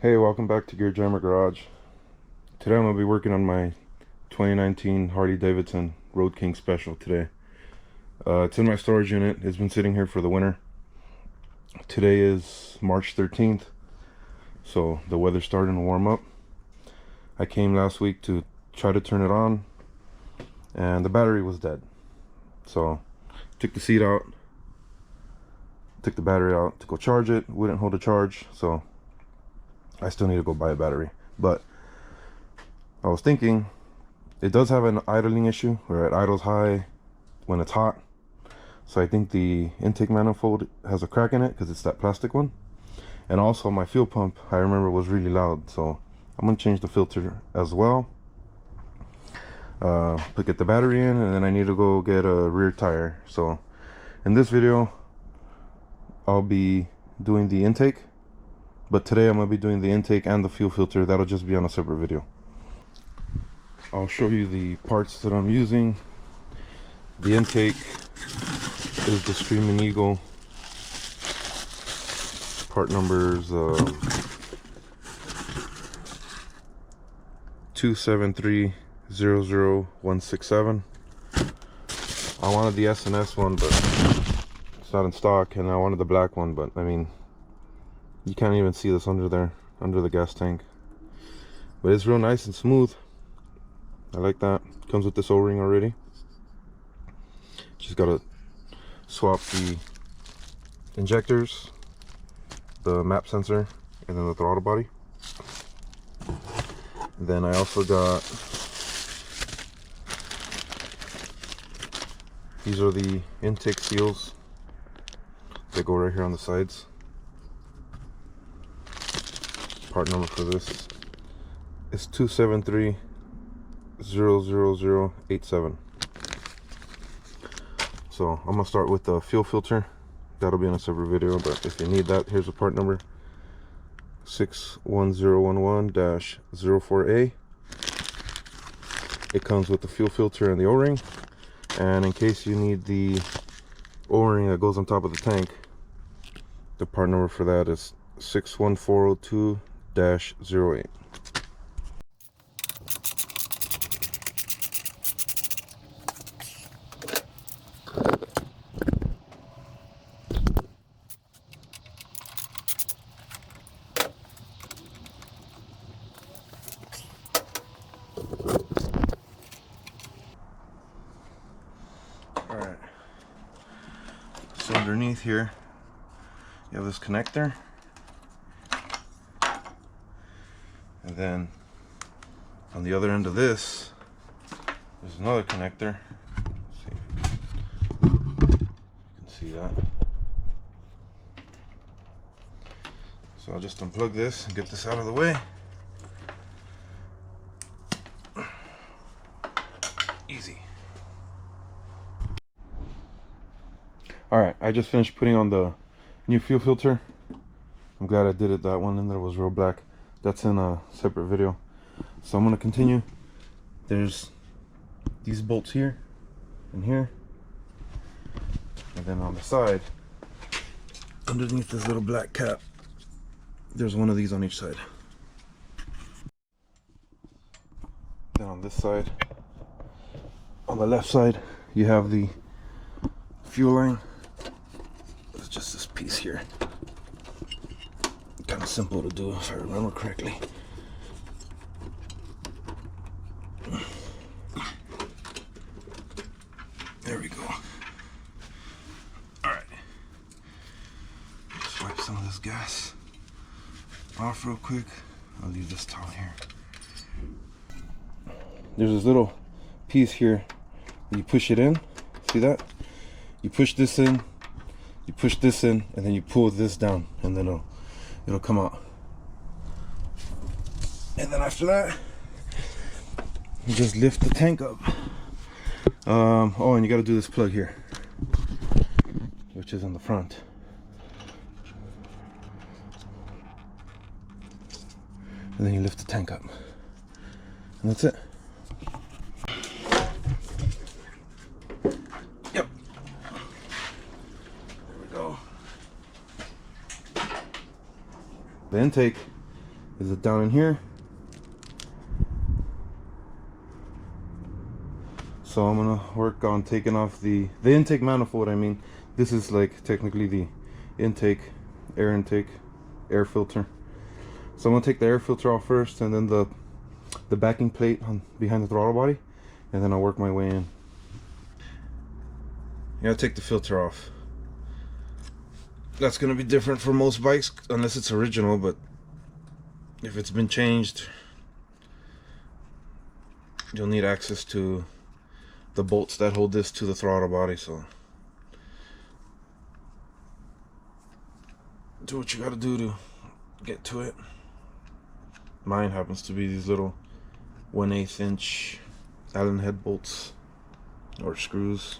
Hey, welcome back to Gear Jammer Garage. Today I'm going to be working on my 2019 Harley Davidson Road King Special today. It's in my storage unit. It's been sitting here for the winter. Today is March 13th, so the weather's starting to warm up. I came last week to try to turn it on, and the battery was dead. So, took the seat out, took the battery out to go charge it. Wouldn't hold a charge, so I still need to go buy a battery. But I was thinking, it does have an idling issue where it idles high when it's hot. So I think the intake manifold has a crack in it because it's that plastic one. And also my fuel pump, I remember, was really loud. So I'm going to change the filter as well. Get the battery in, and then I need to go get a rear tire. So in this video, I'll be doing the intake. But today I'm going to be doing the intake and the fuel filter. That'll just be on a separate video. I'll show you the parts that I'm using. The intake is the Screamin Eagle. Part numbers 273-00167. I wanted the S&S one, but it's not in stock, and I wanted the black one, but I mean, you can't even see this under there, under the gas tank. But it's real nice and smooth. I like that. Comes with this O-ring already. Just gotta swap the injectors, the map sensor, and then the throttle body. Then I also got, these are the intake seals. They go right here on the sides. Part number for this is 273-00087. So I'm gonna start with the fuel filter. That'll be in a separate video, but if you need that, here's the part number 61011-04A. It comes with the fuel filter and the O-ring, and in case you need the O-ring that goes on top of the tank, the part number for that is 61402-08. Alright, so underneath here you have this connector, and then on the other end of this there's another connector. Let's see if you can see that. So I'll just unplug this and get this out of the way. Easy. Alright, I just finished putting on the new fuel filter. I'm glad I did it. That one in there was real black. That's in a separate video. So I'm going to continue. There's these bolts here and here. And then on the side, underneath this little black cap, there's one of these on each side. Then on this side, on the left side, you have the fuel line. It's just this piece here. Kind of simple to do if I remember correctly. There we go. Alright. Just wipe some of this gas off real quick. I'll leave this towel here. There's this little piece here. You push it in. See that? You push this in, you push this in, and then you pull this down, and then it'll come out. And then after that, you just lift the tank up. Oh, and you got to do this plug here, which is in the front. And then you lift the tank up, and that's it. Yep. There we go. The intake is it down in here. So I'm gonna work on taking off the intake manifold. I mean, this is like technically the intake, air filter. So I'm gonna take the air filter off first, and then the backing plate on behind the throttle body, and then I'll work my way in. You gotta take the filter off. That's gonna be different for most bikes unless it's original, but if it's been changed, you'll need access to the bolts that hold this to the throttle body. So do what you gotta do to get to it. Mine happens to be these little 1/8 inch Allen head bolts or screws.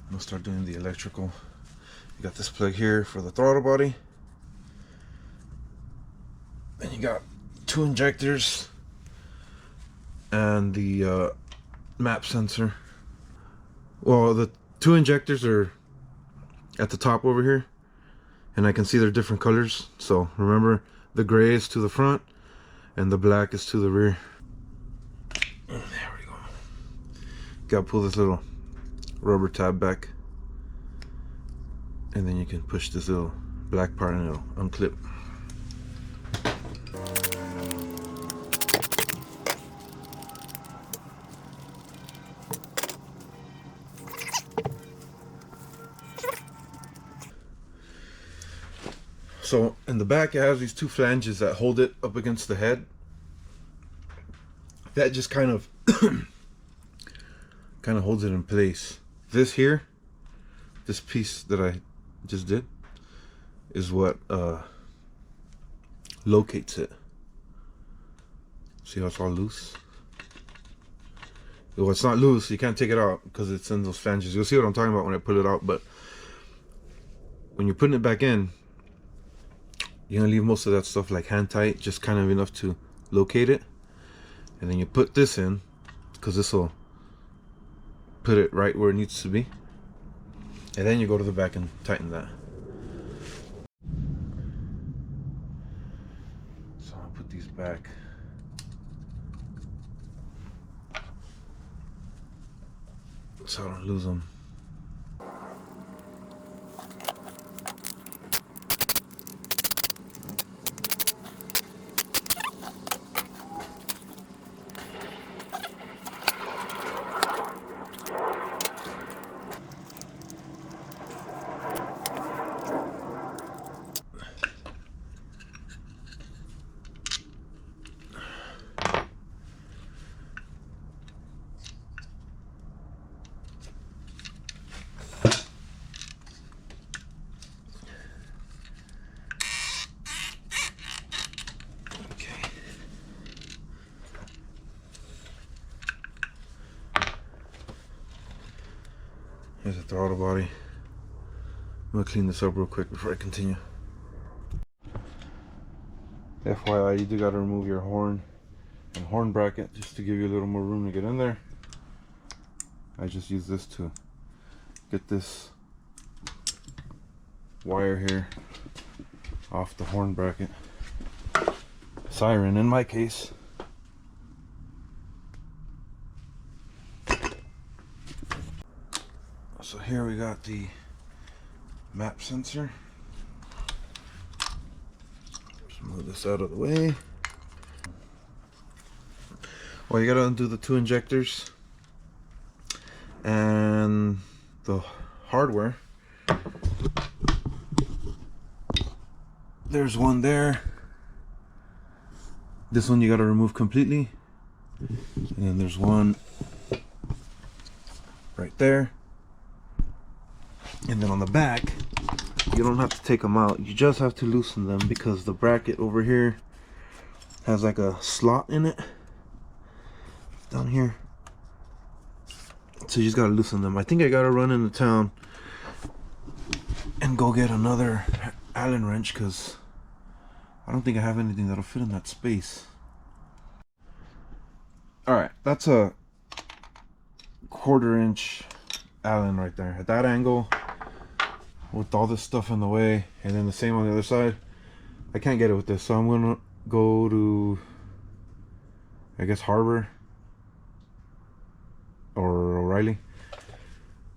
I'm gonna start doing the electrical. You got this plug here for the throttle body. Then you got 2 injectors and the map sensor. Well, the 2 injectors are at the top over here, and I can see they're different colors. So remember, the gray is to the front and the black is to the rear. There we go. Gotta pull this little rubber tab back, and then you can push this little black part and it'll unclip. So in the back it has these 2 flanges that hold it up against the head. That just kind of holds it in place. This here, this piece that I just did, is what locates it. See how it's all loose? Well, it's not loose, you can't take it out because it's in those flanges. You'll see what I'm talking about when I pull it out, but when you're putting it back in, you're gonna leave most of that stuff like hand tight, just kind of enough to locate it. And then you put this in, because this will put it right where it needs to be. And then you go to the back and tighten that. So I'll put these back. So I don't lose them. Here's the throttle body. I'm gonna clean this up real quick before I continue. FYI, you do gotta remove your horn and horn bracket just to give you a little more room to get in there. I just use this to get this wire here off the horn bracket. Siren in my case. So here we got the map sensor. Just move this out of the way. Well, you gotta undo the 2 injectors and the hardware. There's one there. This one you gotta remove completely. And then there's one right there. And then on the back, you don't have to take them out. You just have to loosen them because the bracket over here has like a slot in it down here. So you just gotta loosen them. I think I gotta run into town and go get another Allen wrench because I don't think I have anything that'll fit in that space. Alright, that's a 1/4 inch Allen right there. At that angle, with all this stuff in the way, and then the same on the other side, I can't get it with this. So I'm gonna go to, I guess, Harbor or O'Reilly.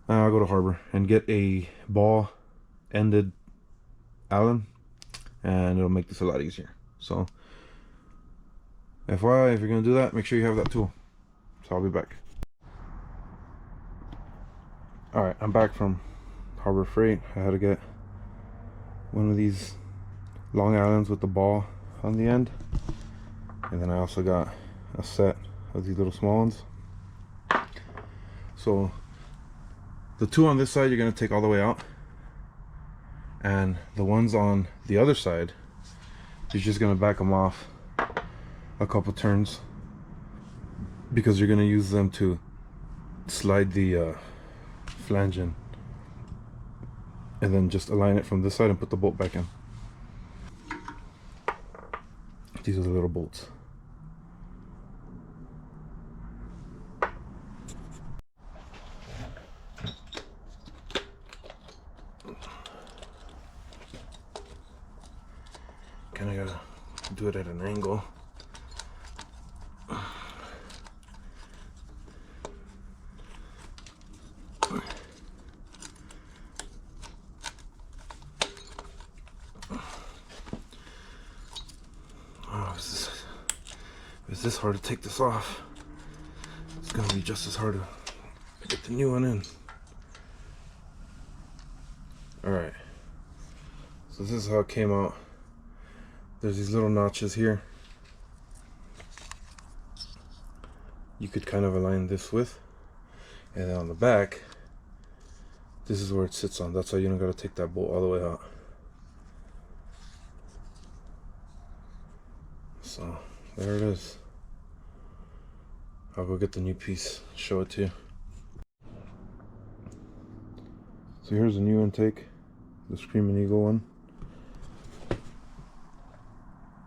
I'll go to Harbor and get a ball ended Allen, and it'll make this a lot easier. So FYI, if you're gonna do that, make sure you have that tool. So I'll be back. Alright, I'm back from Harbor Freight. I had to get one of these long Allens with the ball on the end, and then I also got a set of these little small ones. So the two on this side you're going to take all the way out, and the ones on the other side you're just going to back them off a couple turns because you're going to use them to slide the flange in, and then just align it from this side and put the bolt back in. These are the little bolts. Kinda gotta do it at an angle. It's this hard to take this off. It's gonna be just as hard to get the new one in. Alright, so this is how it came out. There's these little notches here. You could kind of align this with, and then on the back, this is where it sits on. That's why you don't gotta take that bolt all the way out. So there it is. I'll go get the new piece, show it to you. So here's a new intake, the Screamin Eagle one.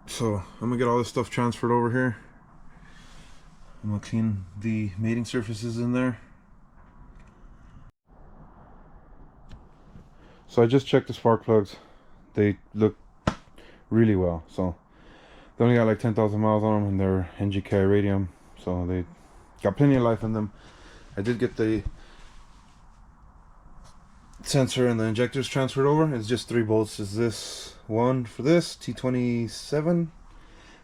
So I'm gonna get all this stuff transferred over here. I'm gonna clean the mating surfaces in there. So I just checked the spark plugs. They look really well. So they only got like 10,000 miles on them, and they're NGK iridium, so they got plenty of life in them. I did get the sensor and the injectors transferred over. It's just 3 bolts. Is this one for this T27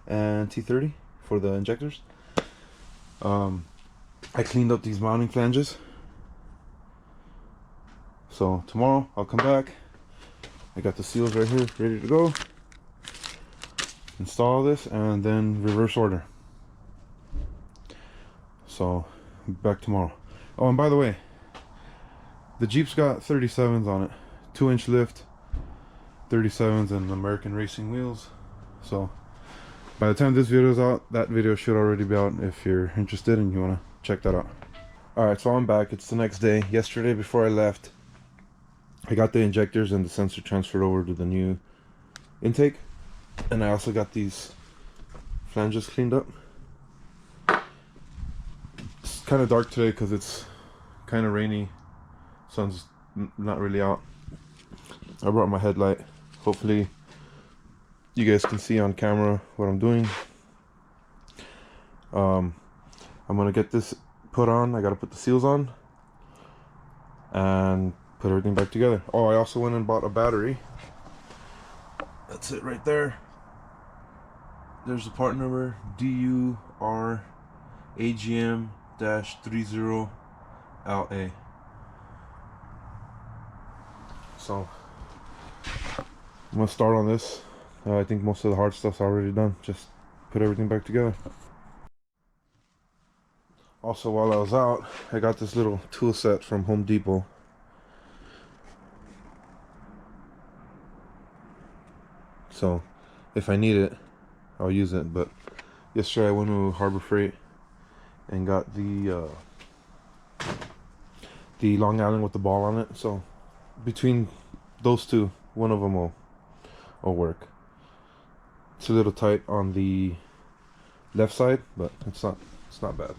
and T30 for the injectors. I cleaned up these mounting flanges, so tomorrow I'll come back. I got the seals right here ready to go, install this, and then reverse order. So back tomorrow. Oh, and by the way, the Jeep's got 37s on it, 2-inch lift, 37s, and American racing wheels. So by the time this video is out, that video should already be out if you're interested and you want to check that out. Alright, so I'm back. It's the next day. Yesterday before I left, I got the injectors and the sensor transferred over to the new intake, and I also got these flanges cleaned up. It's kind of dark today because it's kind of rainy. Sun's not really out. I brought my headlight. Hopefully you guys can see on camera what I'm doing. I'm gonna get this put on. I gotta put the seals on and put everything back together. Oh, I also went and bought a battery. That's it right there. There's the part number, DUR-AGM-30LA. So I'm gonna start on this. I think most of the hard stuff's already done. Just put everything back together. Also, while I was out, I got this little tool set from Home Depot. So if I need it, I'll use it. But yesterday I went to Harbor Freight and got the Long Island with the ball on it. So between those two, one of them will work. It's a little tight on the left side, but it's not bad.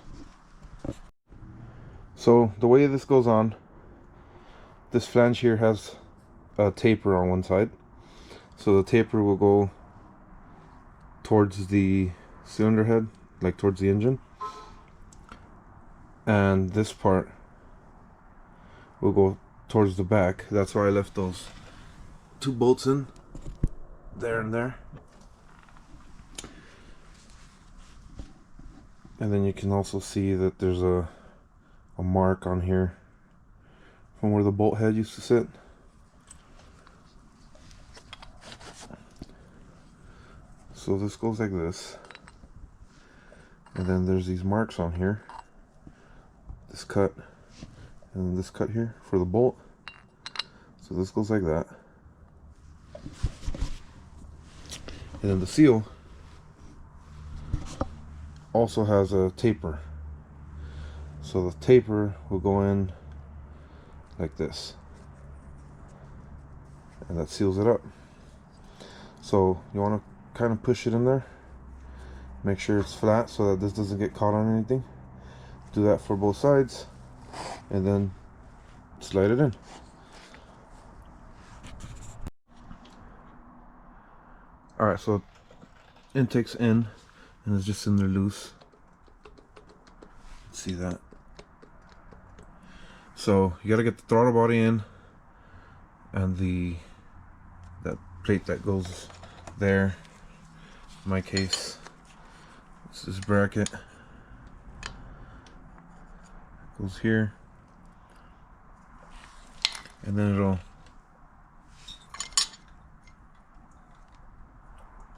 So the way this goes on, this flange here has a taper on one side. So the taper will go towards the cylinder head, like towards the engine. And this part will go towards the back. That's why I left those two bolts in, there and there. And then you can also see that there's a mark on here from where the bolt head used to sit. So this goes like this, and then there's these marks on here, this cut and this cut here for the bolt. So this goes like that, and then the seal also has a taper. So the taper will go in like this, and that seals it up. So you want to kind of push it in there, make sure it's flat so that this doesn't get caught on anything. Do that for both sides, and then slide it in. Alright, so intake's in, and it's just in there loose. See that? So you gotta get the throttle body in, and that plate that goes there. In my case, it's this bracket. Goes here, and then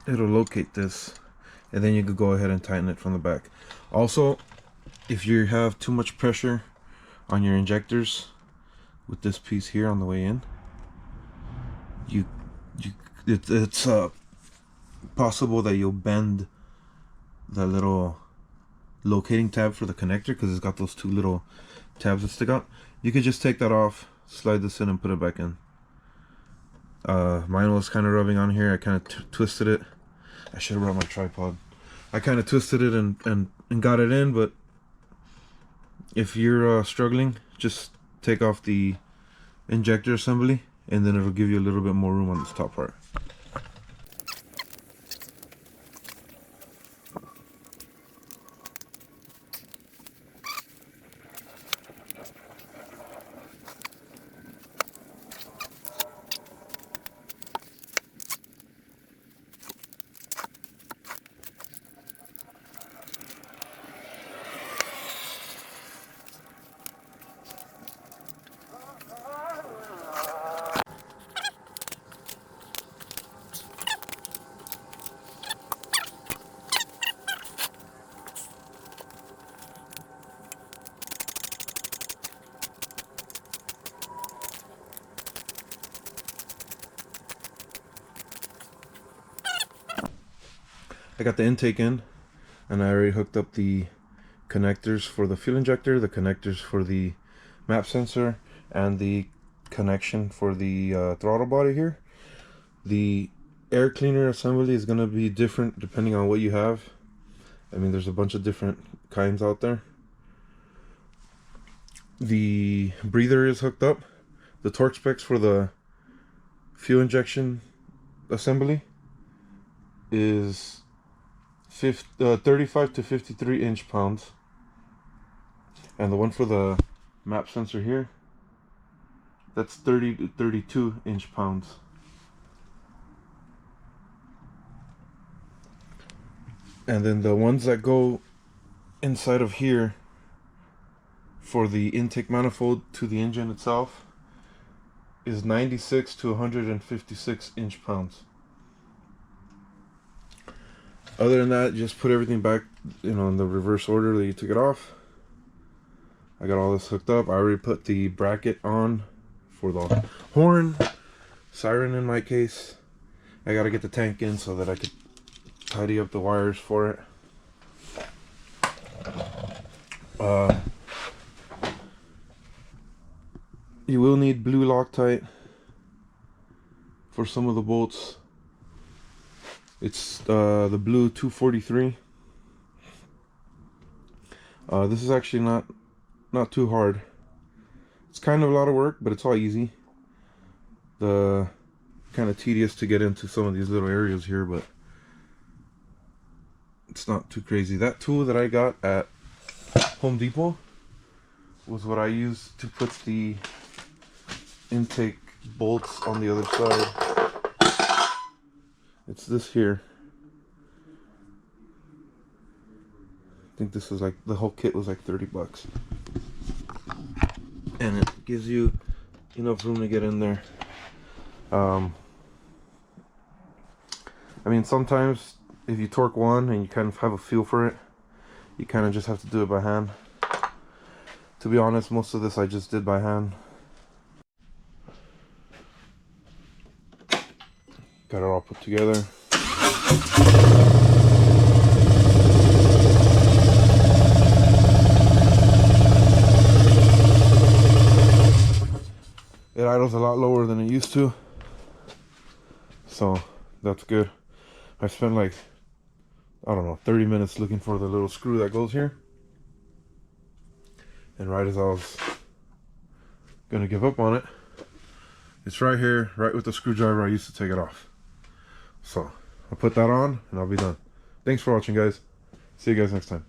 it'll locate this, and then you could go ahead and tighten it from the back. Also, if you have too much pressure on your injectors with this piece here on the way in, it's possible that you'll bend the little locating tab for the connector, because it's got those two little tabs that stick out. You could just take that off, slide this in, and put it back in. Mine was kind of rubbing on here. I kind of twisted it. I should have brought my tripod. I kind of twisted it and got it in, but if you're struggling, just take off the injector assembly, and then it'll give you a little bit more room on this top part. I got the intake in, and I already hooked up the connectors for the fuel injector, the connectors for the map sensor, and the connection for the throttle body here. The air cleaner assembly is going to be different depending on what you have. I mean, there's a bunch of different kinds out there. The breather is hooked up. The torque specs for the fuel injection assembly is 35 to 53 inch-pounds, and the one for the map sensor here, that's 30 to 32 inch-pounds. And then the ones that go inside of here for the intake manifold to the engine itself is 96 to 156 inch-pounds. Other than that, just put everything back, in the reverse order that you took it off. I got all this hooked up. I already put the bracket on for the horn, siren in my case, I gotta get the tank in so that I could tidy up the wires for it. You will need blue Loctite for some of the bolts. It's the blue 243. This is actually not too hard. It's kind of a lot of work, but it's all easy. The kind of tedious to get into some of these little areas here, but it's not too crazy. That tool that I got at Home Depot was what I used to put the intake bolts on the other side. It's this here. I think this is like, the whole kit was like 30 bucks. And it gives you enough room to get in there. I mean, sometimes if you torque one and you kind of have a feel for it, you kind of just have to do it by hand. To be honest, most of this I just did by hand. Got it all put together. It idles a lot lower than it used to, so that's good. I spent like, I don't know, 30 minutes looking for the little screw that goes here, and right as I was gonna give up on it, it's right here, right with the screwdriver I used to take it off. So I'll put that on and I'll be done. Thanks for watching, guys. See you guys next time.